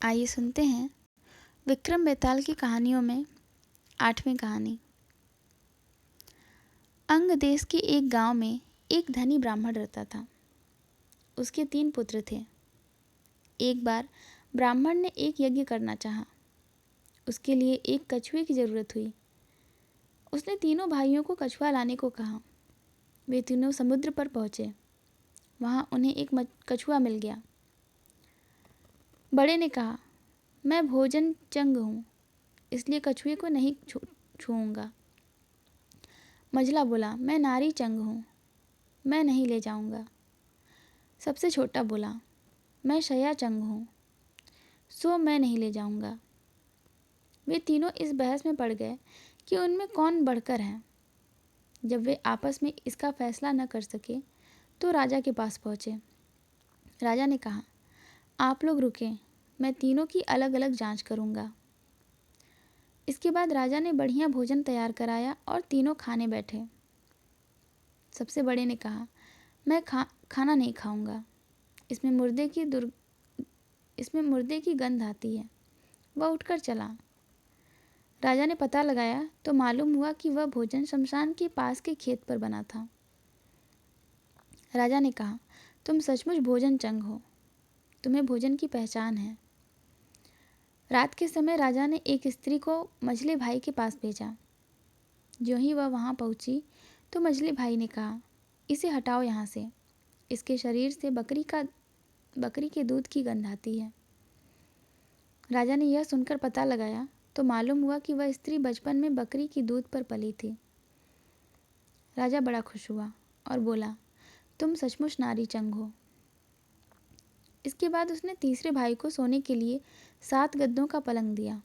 आइए सुनते हैं विक्रम बेताल की कहानियों में 8वीं कहानी। अंग देश के एक गांव में एक धनी ब्राह्मण रहता था। उसके 3 पुत्र थे। एक बार ब्राह्मण ने एक यज्ञ करना चाहा। उसके लिए एक कछुए की जरूरत हुई। उसने तीनों भाइयों को कछुआ लाने को कहा। वे तीनों समुद्र पर पहुंचे। वहां उन्हें एक कछुआ मिल गया। बड़े ने कहा, मैं भोजन चंग हूँ, इसलिए कछुए को नहीं छूऊंगा। मझला बोला, मैं नारी चंग हूँ, मैं नहीं ले जाऊंगा। सबसे छोटा बोला, मैं शया चंग हूँ, सो मैं नहीं ले जाऊंगा। वे तीनों इस बहस में पड़ गए कि उनमें कौन बढ़कर है। जब वे आपस में इसका फैसला न कर सके तो राजा के पास पहुँचे। राजा ने कहा, आप लोग रुकें, मैं तीनों की अलग अलग जांच करूंगा। इसके बाद राजा ने बढ़िया भोजन तैयार कराया और तीनों खाने बैठे। सबसे बड़े ने कहा, मैं खाना नहीं खाऊंगा, इसमें मुर्दे की गंध आती है। वह उठकर चला। राजा ने पता लगाया तो मालूम हुआ कि वह भोजन शमशान के पास के खेत पर बना था। राजा ने कहा, तुम सचमुच भोजन चंग हो, तुम्हें भोजन की पहचान है। रात के समय राजा ने एक स्त्री को मझले भाई के पास भेजा। ज्यों ही वह वहां पहुंची तो मझले भाई ने कहा, इसे हटाओ यहाँ से, इसके शरीर से बकरी के दूध की गंध आती है। राजा ने यह सुनकर पता लगाया तो मालूम हुआ कि वह स्त्री बचपन में बकरी की दूध पर पली थी। राजा बड़ा खुश हुआ और बोला, तुम सचमुच नारी चंग हो। इसके बाद उसने तीसरे भाई को सोने के लिए 7 गद्दों का पलंग दिया।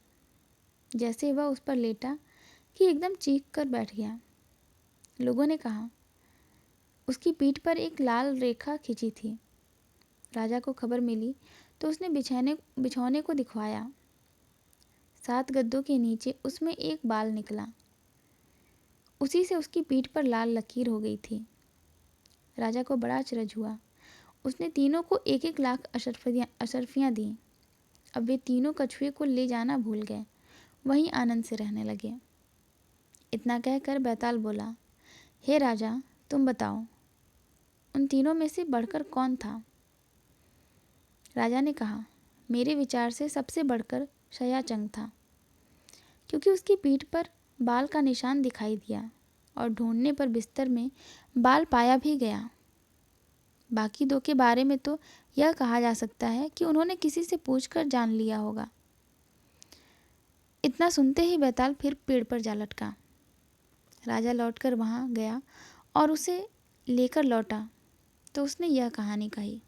जैसे वह उस पर लेटा कि एकदम चीख कर बैठ गया। लोगों ने कहा, उसकी पीठ पर एक लाल रेखा खिंची थी। राजा को खबर मिली तो उसने बिछौने को दिखवाया। 7 गद्दों के नीचे उसमें एक बाल निकला। उसी से उसकी पीठ पर लाल लकीर हो गई थी। राजा को बड़ा अचरज हुआ। उसने तीनों को 1-1 लाख अशर्फियाँ दी। अब वे तीनों कछुए को ले जाना भूल गए, वहीं आनंद से रहने लगे। इतना कहकर बैताल बोला, हे राजा, तुम बताओ, उन तीनों में से बढ़कर कौन था? राजा ने कहा, मेरे विचार से सबसे बढ़कर शया चंग था, क्योंकि उसकी पीठ पर बाल का निशान दिखाई दिया और ढूंढने पर बिस्तर में बाल पाया भी गया। बाकी 2 के बारे में तो यह कहा जा सकता है कि उन्होंने किसी से पूछकर जान लिया होगा। इतना सुनते ही बैताल फिर पेड़ पर जा लटका। राजा लौटकर वहां गया और उसे लेकर लौटा तो उसने यह कहानी कही।